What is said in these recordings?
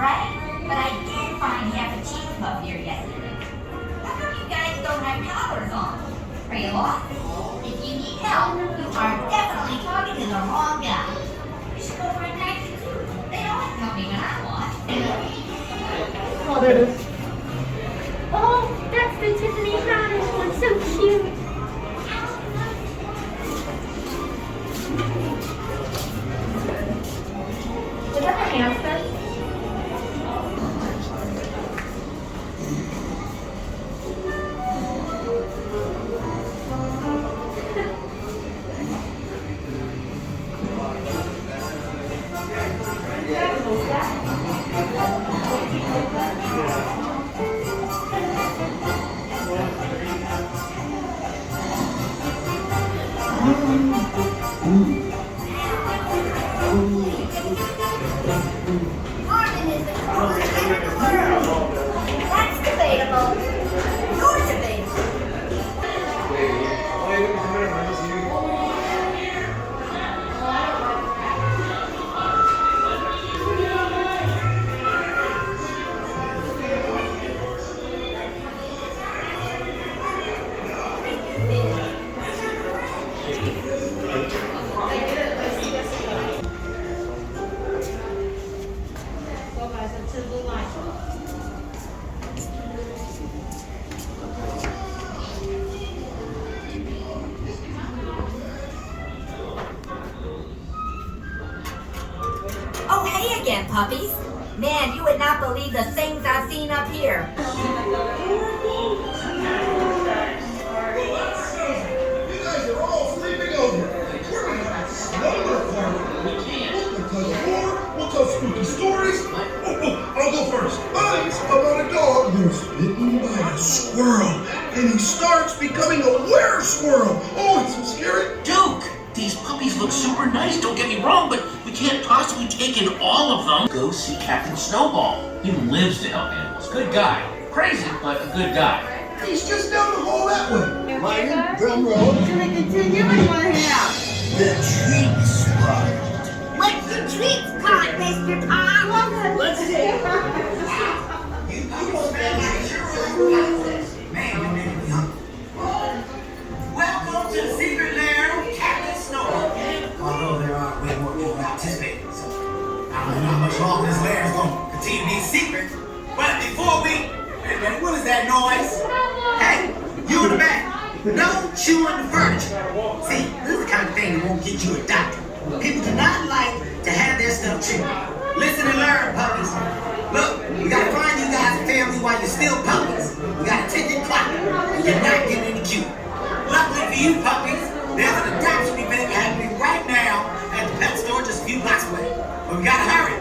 brag, but I did find half a cheese puff here yesterday. How come you guys don't have collars on? Are you lost? If you need help, you are definitely talking to the wrong guy. You should go for a taxi too. They always help me when I want. Oh, there it is. Oh, that's the Tiffany Haddish one. So cute. Is that a hamster? Marvin is the coolest kid in the world. That's debatable. You're debatable. Oh, hey again, puppies. Man, you would not believe the things I've seen up here. You guys are all sleeping over. We're gonna have a slumber party. We'll tell a war, we'll tell spooky stories. Oh, I'll go first. Mine's about a dog who's bitten by a squirrel, and he starts becoming a were-squirrel. Oh, it's so scary. Duke, these puppies look super nice, don't get me wrong, but we can't possibly take in all of them. Go see Captain Snowball. He lives to help animals. Good guy. Crazy, but a good guy. He's just down the hall that way. Mine, drum roll. Can we continue or you want to hang out? The treat spot. What's the treat spot, Mr. Pop? Let's see. Man, you made me hungry. Welcome to the secret lair of Captain Snowball. Although there are way more people participating, so I don't know how much longer this lair is going to continue to be a secret. But before we... Wait a minute, what is that noise? Hey, you in the back. No chewing the furniture. See, this is the kind of thing that won't get you a doctor. People do not like to have their stuff chewed. Listen and learn, puppies. Look, we gotta find you guys a family while you're still puppies. We got a ticking clock, and you're not getting any cute. Luckily for you puppies, there's an adoption event happening right now at the pet store just a few blocks away. But we gotta hurry.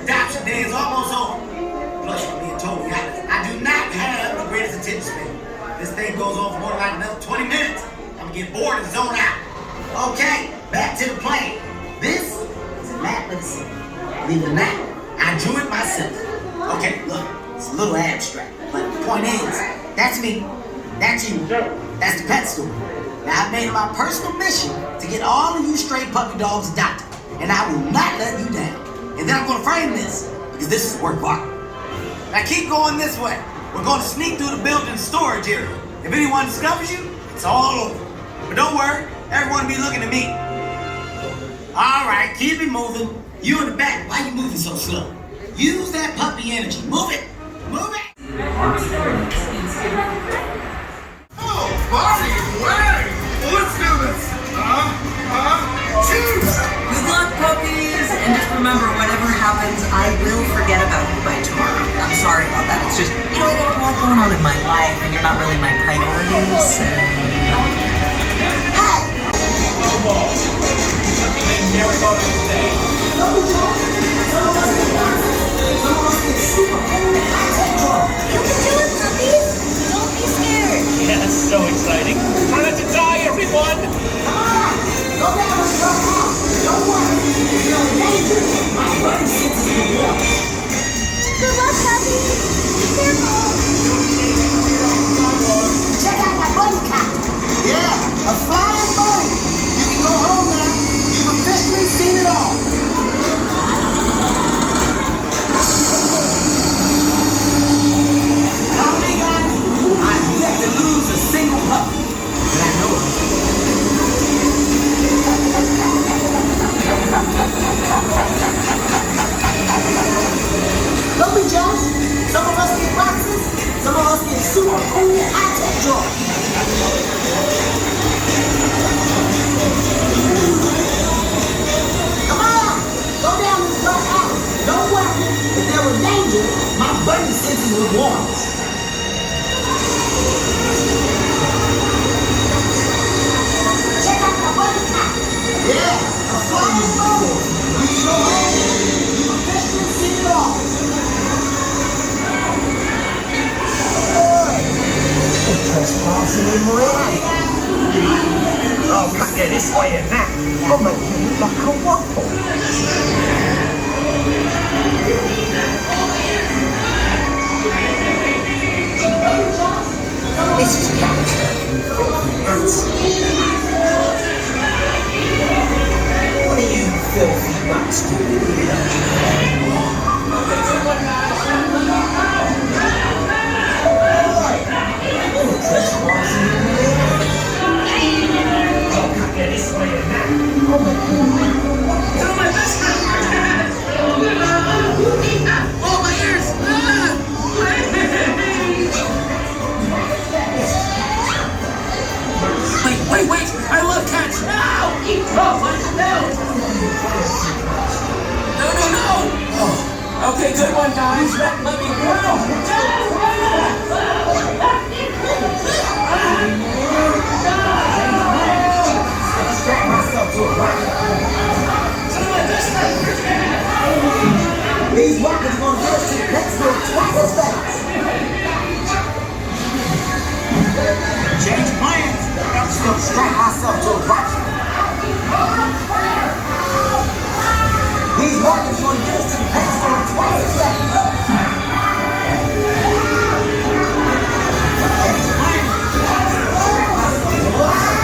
Adoption day is almost over. Plus, I'm being totally honest, I do not have the greatest attention span. This thing goes on for more than like another 20 minutes. I'm gonna get bored and zone out. Okay, back to the plan. This is a map of the city. Believe it or not, I drew it myself. Okay, look, it's a little abstract, but the point is, that's me, that's you, that's the pet store. Now I've made it my personal mission to get all of you stray puppy dogs adopted, and I will not let you down. And then I'm gonna frame this, because this is a work of art. Now keep going this way. We're going to sneak through the building storage area. If anyone discovers you, it's all over. But don't worry, everyone will be looking at me. All right, keep it moving. You in the back, why you moving so slow? Use that puppy energy. Move it. Move it. Oh, party way! Let's do this. Choose. Good luck, puppies! And just remember, whatever happens, I will forget about you by tomorrow. I'm sorry about that. It's just, I got a lot going on in my life, and you're not really my priorities. You can do it, puppies. Don't be scared. Yeah, that's so exciting. Try not to die, everyone! Come on! Go down and come on! Don't worry! If you're in danger, my buddy sits in the wall. Good luck, puppies. Be careful. Check out my buddy cop. Yeah, a flying buddy. You can go home now. You've officially seen it all. a cool high-tech drug. Come on! Go down this dark alley. No weapon. If there was danger, my buddy senses would warn us. Check out my buddy's house. Yeah, a flying mobile. You show up, you officially see it all. Trespassing in my area. Oh, cut you this way and that. I'll make you look like a waffle. This is gangster. What are you filthy nuts doing here? This way and that. Oh my oh, my ears! Wait! I love cats! No! Oh, no! Okay, good one, guys. Let me go. These rockets gonna get us to the next door twice as fast. Change plans. I'm just gonna strap myself to a rocket. These rockets gonna get us to the next door twice as fast. Change plans. Strap myself to a rocket.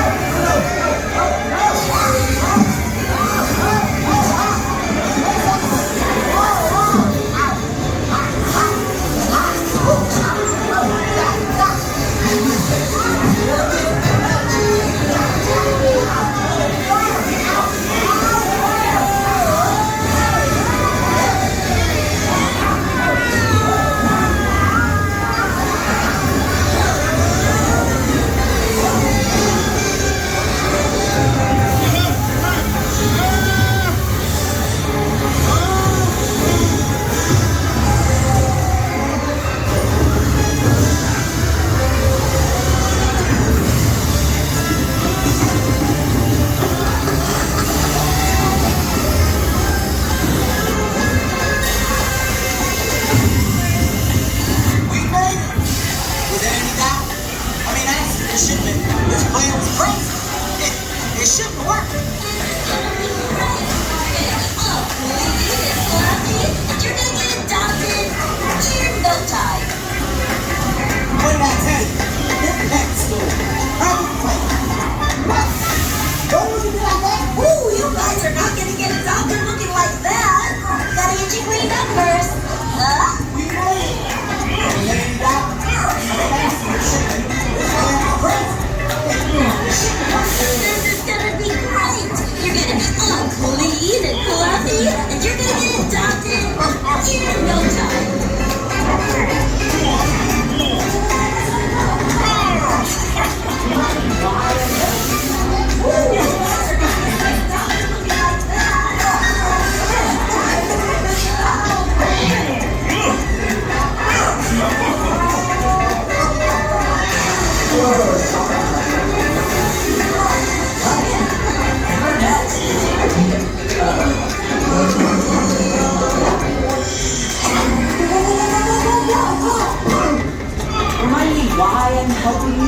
Remind me why I'm helping